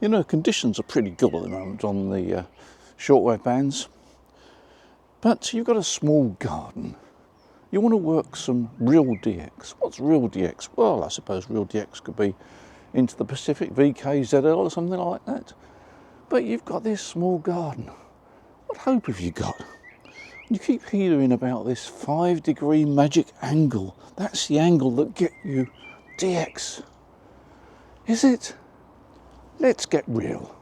You know, conditions are pretty good at the moment on the shortwave bands, but you've got a small garden. You want to work some real DX. What's real DX? Well, I suppose real DX could be into the Pacific VKZL or something like that. But you've got this small garden. What hope have you got? You keep hearing about this 5-degree magic angle. That's the angle that get you DX. Is it? Let's get real.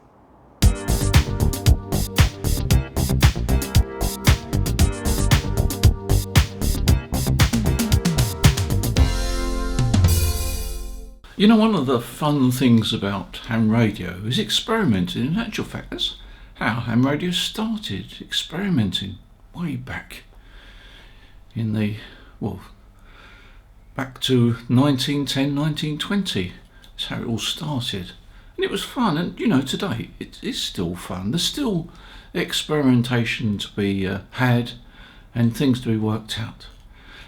You know, one of the fun things about ham radio is experimenting. In actual fact, that's how ham radio started, experimenting way back in the, well, back to 1910, 1920. That's how it all started. And it was fun, and you know, today it is still fun. There's still experimentation to be had and things to be worked out.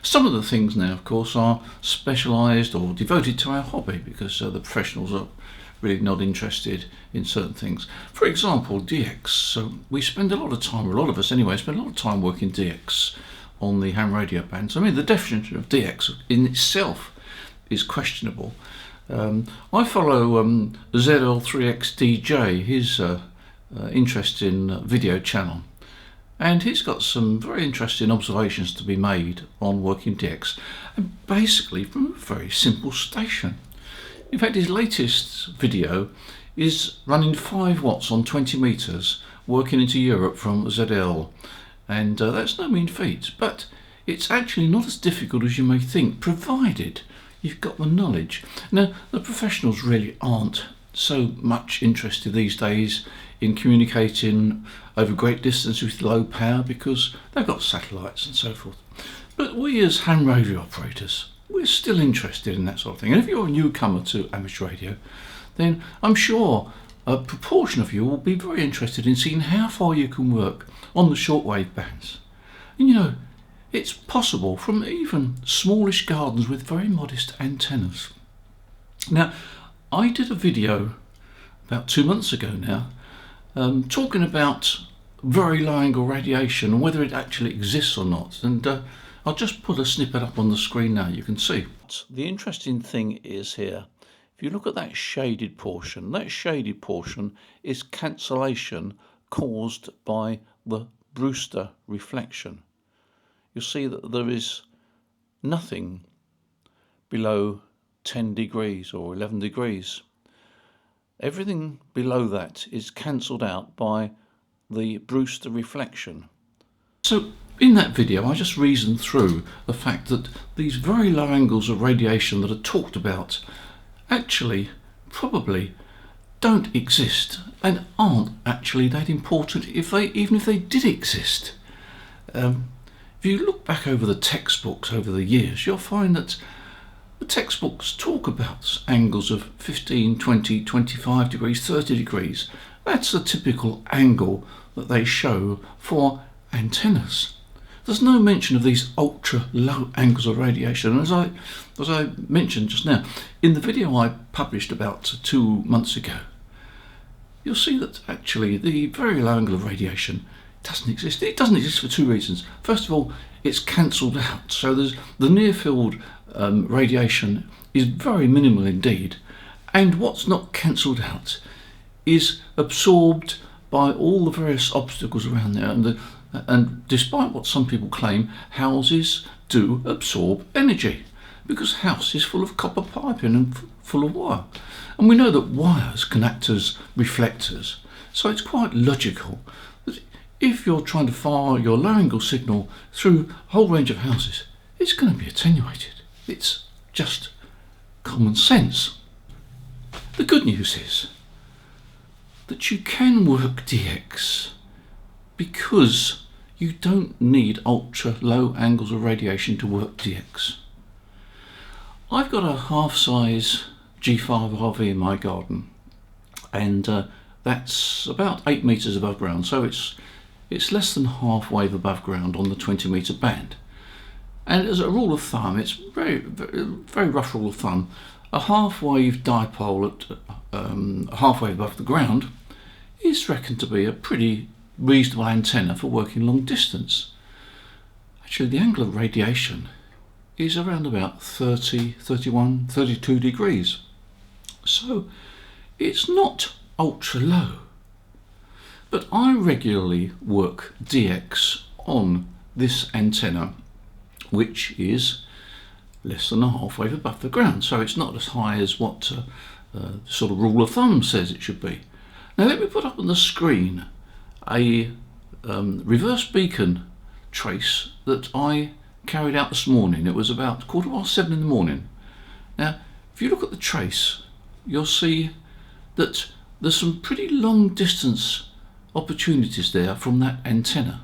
Some of the things now, of course, are specialised or devoted to our hobby because the professionals are really not interested in certain things. For example, DX. So we spend a lot of time, or a lot of us anyway, spend a lot of time working DX on the ham radio bands. I mean, the definition of DX in itself is questionable. I follow ZL3XDJ, his interesting video channel. And he's got some very interesting observations to be made on working DX, and basically from a very simple station. In fact, his latest video is running 5 watts on 20 metres, working into Europe from ZL. And that's no mean feat, but it's actually not as difficult as you may think, provided you've got the knowledge. Now, the professionals really aren't so much interested these days in communicating over great distances with low power because they've got satellites and so forth. But we as ham radio operators, we're still interested in that sort of thing. And if you're a newcomer to amateur radio, then I'm sure a proportion of you will be very interested in seeing how far you can work on the shortwave bands. And you know, it's possible from even smallish gardens with very modest antennas. Now, I did a video about 2 months ago now talking about very low angle radiation and whether it actually exists or not, and I'll just put a snippet up on the screen now, you can see. The interesting thing is here, if you look at that shaded portion is cancellation caused by the Brewster reflection. You'll see that there is nothing below 10 degrees or 11 degrees. Everything below that is cancelled out by the Brewster reflection. So in that video I just reasoned through the fact that these very low angles of radiation that are talked about actually probably don't exist and aren't actually that important even if they did exist. If you look back over the textbooks over the years, you'll find that the textbooks talk about angles of 15, 20, 25 degrees, 30 degrees. That's the typical angle that they show for antennas. There's no mention of these ultra low angles of radiation. As I mentioned just now, in the video I published about 2 months ago, you'll see that actually the very low angle of radiation doesn't exist. It doesn't exist for 2 reasons. First of all, it's cancelled out. So there's the near field radiation is very minimal indeed, and what's not cancelled out is absorbed by all the various obstacles around there. And despite what some people claim, houses do absorb energy because house is full of copper piping and full of wire, and we know that wires can act as reflectors. So it's quite logical that if you're trying to fire your low angle signal through a whole range of houses, it's going to be attenuated. It's just common sense. The good news is that you can work DX because you don't need ultra low angles of radiation to work DX. I've got a half-size G5 RV in my garden, and that's about 8 metres above ground, so it's less than halfway above ground on the 20 metre band. And as a rule of thumb, it's very rough rule of thumb, a half-wave dipole at halfway above the ground is reckoned to be a pretty reasonable antenna for working long distance. Actually, the angle of radiation is around about 30, 31, 32 degrees. So it's not ultra low. But I regularly work DX on this antenna, which is less than a half wave above the ground. So it's not as high as what sort of rule of thumb says it should be. Now let me put up on the screen a reverse beacon trace that I carried out this morning. It was about 7:15 in the morning. Now if you look at the trace, you'll see that there's some pretty long distance opportunities there from that antenna.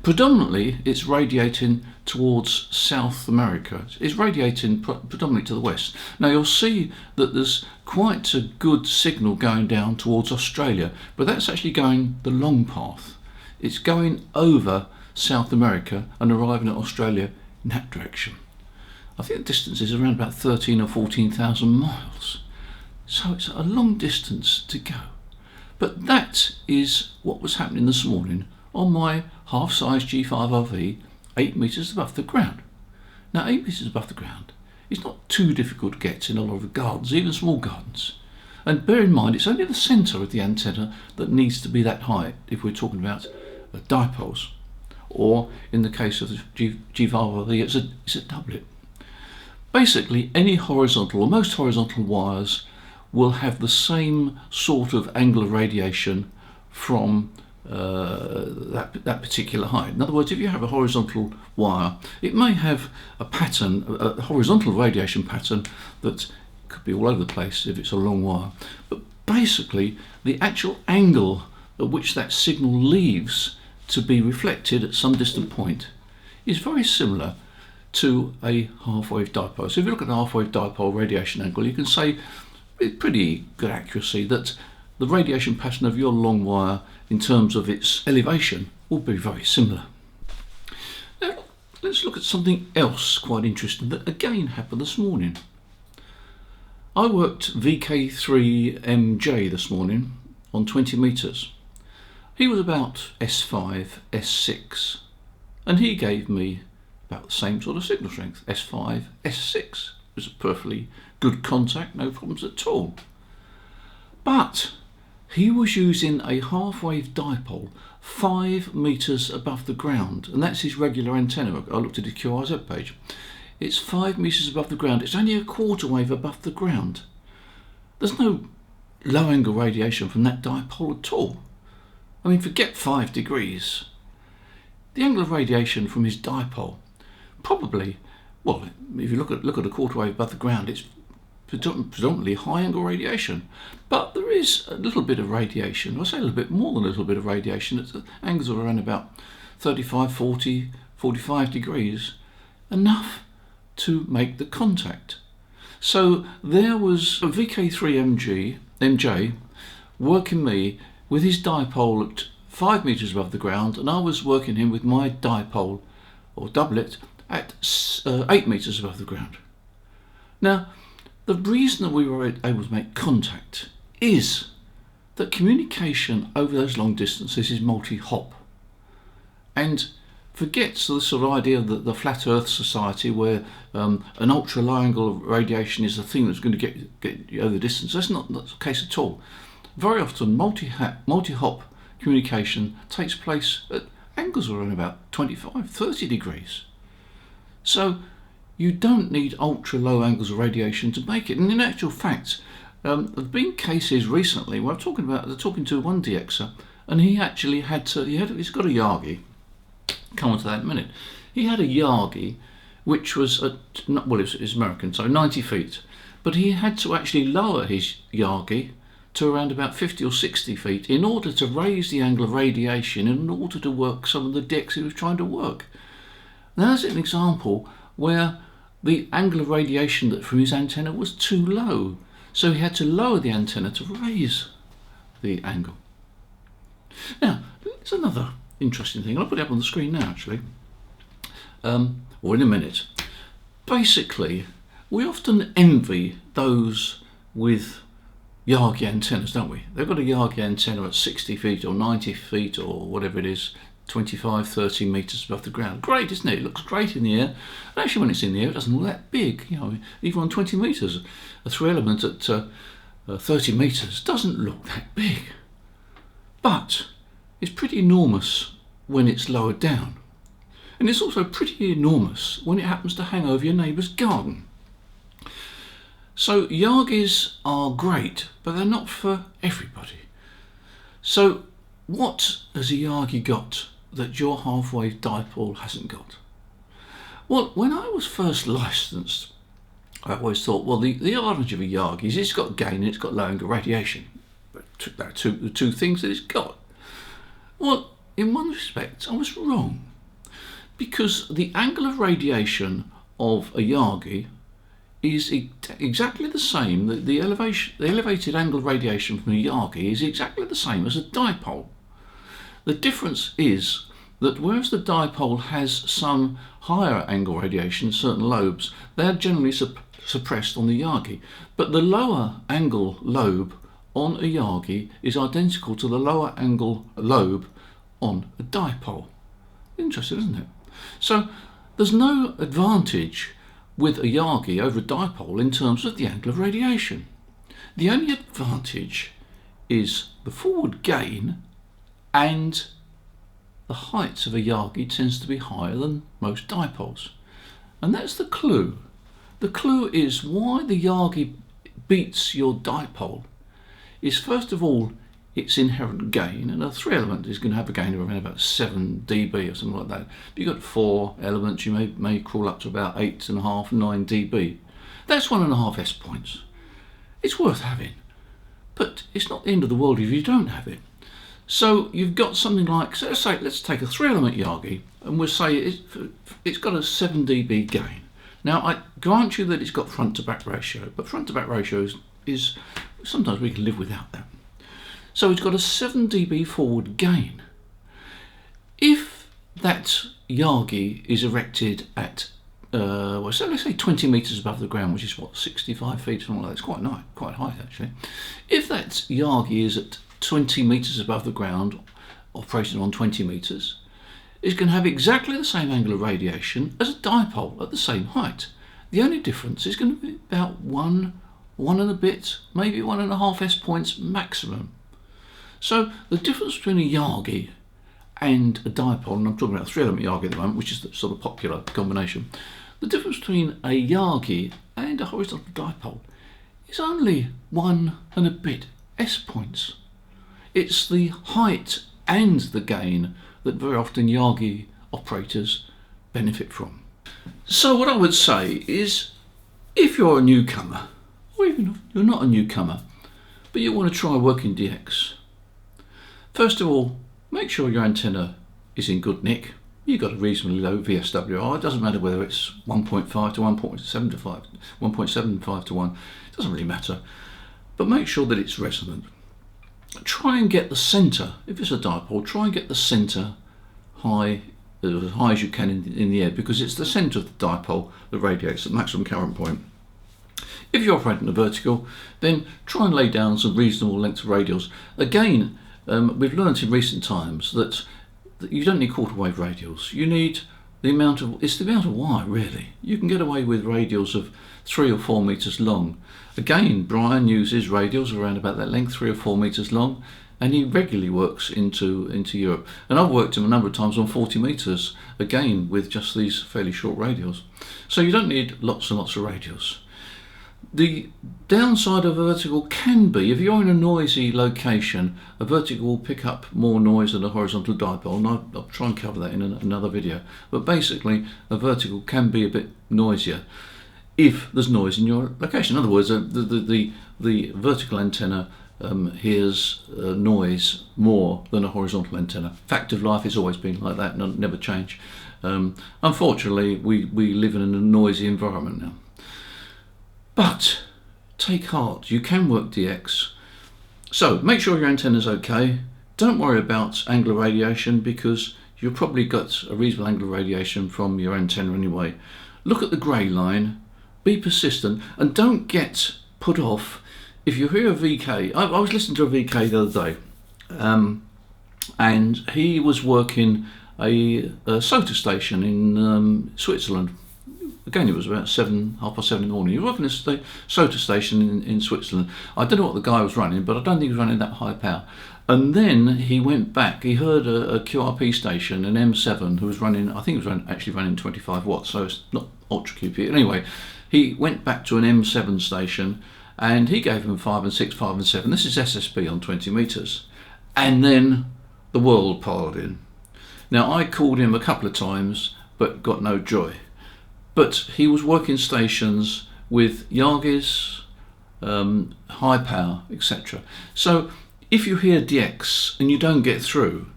Predominantly it's radiating towards South America. It's radiating predominantly to the west. Now you'll see that there's quite a good signal going down towards Australia, but that's actually going the long path. It's going over South America and arriving at Australia in that direction. I think the distance is around about 13 or 14,000 miles. So it's a long distance to go. But that is what was happening this morning on my half-size G5RV 8 metres above the ground. Now 8 metres above the ground is not too difficult to get in a lot of gardens, even small gardens. And bear in mind, it's only the centre of the antenna that needs to be that height if we're talking about dipoles. Or in the case of the G5RV, it's a doublet. Basically, any horizontal, or most horizontal wires will have the same sort of angle of radiation from that particular height. In other words, if you have a horizontal wire, it may have a pattern, a horizontal radiation pattern that could be all over the place if it's a long wire. But basically, the actual angle at which that signal leaves to be reflected at some distant point is very similar to a half-wave dipole. So if you look at the half-wave dipole radiation angle, you can say with pretty good accuracy that the radiation pattern of your long wire in terms of its elevation will be very similar. Now let's look at something else quite interesting that again happened this morning. I worked VK3MJ this morning on 20 metres. He was about S5, S6, and he gave me about the same sort of signal strength, S5, S6. It was a perfectly good contact, no problems at all. But he was using a half-wave dipole 5 metres above the ground, and that's his regular antenna. I looked at his QRZ page. It's 5 metres above the ground. It's only a quarter wave above the ground. There's no low angle radiation from that dipole at all. I mean, forget 5 degrees. The angle of radiation from his dipole, probably, well, if you look at a quarter wave above the ground, it's predominantly high angle radiation. But there is a little bit of radiation, I say a little bit more than a little bit of radiation, at angles of around about 35, 40, 45 degrees, enough to make the contact. So there was a VK3MJ working me with his dipole at 5 metres above the ground, and I was working him with my dipole or doublet at 8 metres above the ground. Now, the reason that we were able to make contact is that communication over those long distances is multi-hop. And forgets the sort of idea that the flat Earth society where an ultra low angle radiation is the thing that's going to get you over the distance. That's not the case at all. Very often multi-hop communication takes place at angles around about 25, 30 degrees. So you don't need ultra low angles of radiation to make it. And in actual fact, there have been cases recently where they're talking to one DXer, and he actually he's got a Yagi. Come on to that in a minute. He had a Yagi which was it's American, so 90 feet, but he had to actually lower his Yagi to around about 50 or 60 feet in order to raise the angle of radiation in order to work some of the DXs he was trying to work. Now that's an example where the angle of radiation from his antenna was too low, so he had to lower the antenna to raise the angle. Now there's another interesting thing. I'll put it up on the screen now actually, or in a minute. Basically, we often envy those with Yagi antennas, don't we? They've got a Yagi antenna at 60 feet or 90 feet or whatever it is, 25, 30 metres above the ground. Great, isn't it? It looks great in the air. And actually, when it's in the air, it doesn't look that big. You know, even on 20 metres, a 3 element at 30 metres doesn't look that big. But it's pretty enormous when it's lowered down. And it's also pretty enormous when it happens to hang over your neighbour's garden. So Yagis are great, but they're not for everybody. So what has a Yagi got that your half-wave dipole hasn't got? Well, when I was first licensed, I always thought, well, the advantage of a Yagi is it's got gain and it's got low angle radiation. But the two things that it's got. Well, in one respect, I was wrong, because the angle of radiation of a Yagi is exactly the same. The elevated angle of radiation from a Yagi is exactly the same as a dipole. The difference is that whereas the dipole has some higher angle radiation, certain lobes, they're generally suppressed on the Yagi. But the lower angle lobe on a Yagi is identical to the lower angle lobe on a dipole. Interesting, isn't it? So there's no advantage with a Yagi over a dipole in terms of the angle of radiation. The only advantage is the forward gain, and the height of a Yagi tends to be higher than most dipoles. And that's the clue. The clue is why the Yagi beats your dipole is, first of all, its inherent gain, and a 3 element is going to have a gain of around about 7 dB or something like that. If you've got 4 elements, you may crawl up to about 8.5, 9 dB. That's 1.5 S points. It's worth having, but it's not the end of the world if you don't have it. So you've got something like, so let's take a 3 element Yagi, and we'll say it's got a 7 dB gain. Now, I grant you that it's got front to back ratio, but front to back ratio is sometimes we can live without that. So it's got a 7 dB forward gain. If that Yagi is erected at, so let's say 20 metres above the ground, which is what, 65 feet, something like that. It's quite high actually. If that Yagi is at 20 metres above the ground, operating on 20 metres, it's going to have exactly the same angle of radiation as a dipole at the same height. The only difference is going to be about one and a bit, maybe 1.5 S points maximum. So the difference between a Yagi and a dipole, and I'm talking about a 3 element Yagi at the moment, which is the sort of popular combination, the difference between a Yagi and a horizontal dipole is only 1 and a bit S points. It's the height and the gain that very often Yagi operators benefit from. So what I would say is, if you're a newcomer, or even if you're not a newcomer, but you want to try working DX, first of all, make sure your antenna is in good nick. You've got a reasonably low VSWR. It doesn't matter whether it's 1.5 to 1.75, 1.75 to 1. It doesn't really matter. But make sure that it's resonant. Try and get the centre, if it's a dipole, try and get the centre high, as high as you can in the air, because it's the centre of the dipole that radiates at maximum current point. If you're operating a vertical, then try and lay down some reasonable length of radials. Again, we've learned in recent times that you don't need quarter wave radials. You need it's the amount of wire really. You can get away with radials of 3 or 4 metres long. Again, Brian uses radials around about that length, 3 or 4 metres long, and he regularly works into Europe. And I've worked him a number of times on 40 metres, again with just these fairly short radials. So you don't need lots and lots of radials. The downside of a vertical can be, if you're in a noisy location, a vertical will pick up more noise than a horizontal dipole, and I'll try and cover that in another video. But basically, a vertical can be a bit noisier if there's noise in your location. In other words, the vertical antenna hears noise more than a horizontal antenna. Fact of life, it's always been like that and never change. Unfortunately, we live in a noisy environment now. But take heart, you can work DX. So make sure your antenna's okay. Don't worry about angular radiation, because you've probably got a reasonable angular radiation from your antenna anyway. Look at the grey line, be persistent, and don't get put off if you hear a VK. I was listening to a VK the other day, and he was working a SOTA station in Switzerland. Again, it was about 7:30 in the morning. He was working a SOTA station in Switzerland. I don't know what the guy was running, but I don't think he was running that high power. And then he went back. He heard a QRP station, an M7, who was running. I think it was actually running 25 watts, so it's not ultra QP. Anyway, he went back to an M7 station, and he gave him 5 and 6, 5 and 7. This is SSB on 20 meters, and then the world piled in. Now, I called him a couple of times, but got no joy. But he was working stations with Yagis, high power, etc. So if you hear DX and you don't get through,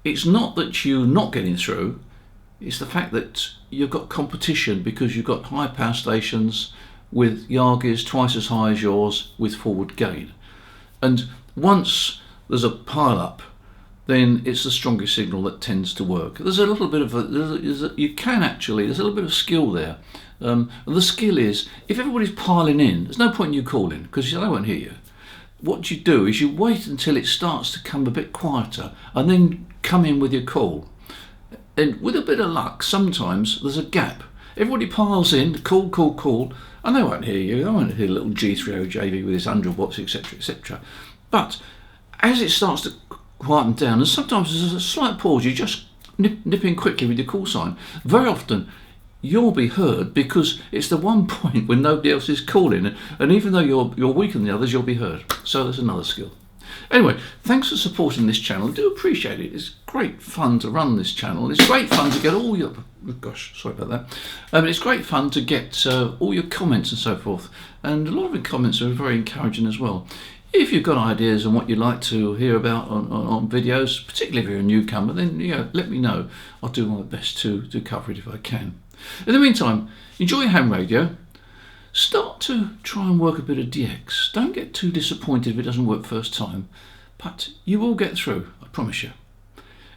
it's not that you're not getting through, it's the fact that you've got competition because you've got high power stations with Yagis twice as high as yours with forward gain. And once there's a pile up, then it's the strongest signal that tends to work. There's a little bit of there's a little bit of skill there. And the skill is, if everybody's piling in, there's no point in you calling because they won't hear you. What you do is you wait until it starts to come a bit quieter and then come in with your call. And with a bit of luck, sometimes there's a gap. Everybody piles in, call, and they won't hear you. They won't hear little G30 JV with his 100 watts, etc., etc. But as it starts to quieten down, and sometimes there's a slight pause, you just nip in quickly with your call sign. Very often you'll be heard because it's the one point when nobody else is calling, and even though you're weaker than the others, you'll be heard. So there's another skill. Anyway, thanks for supporting this channel. I do appreciate it. It's great fun to run this channel. It's great fun to get all your... Gosh, sorry about that. It's great fun to get all your comments and so forth. And a lot of the comments are very encouraging as well. If you've got ideas on what you'd like to hear about on videos, particularly if you're a newcomer, then let me know. I'll do my best to cover it if I can. In the meantime, enjoy your ham radio. Start to try and work a bit of DX. Don't get too disappointed if it doesn't work first time, but you will get through, I promise you.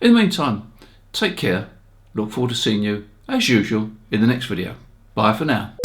In the meantime, take care. Look forward to seeing you, as usual, in the next video. Bye for now.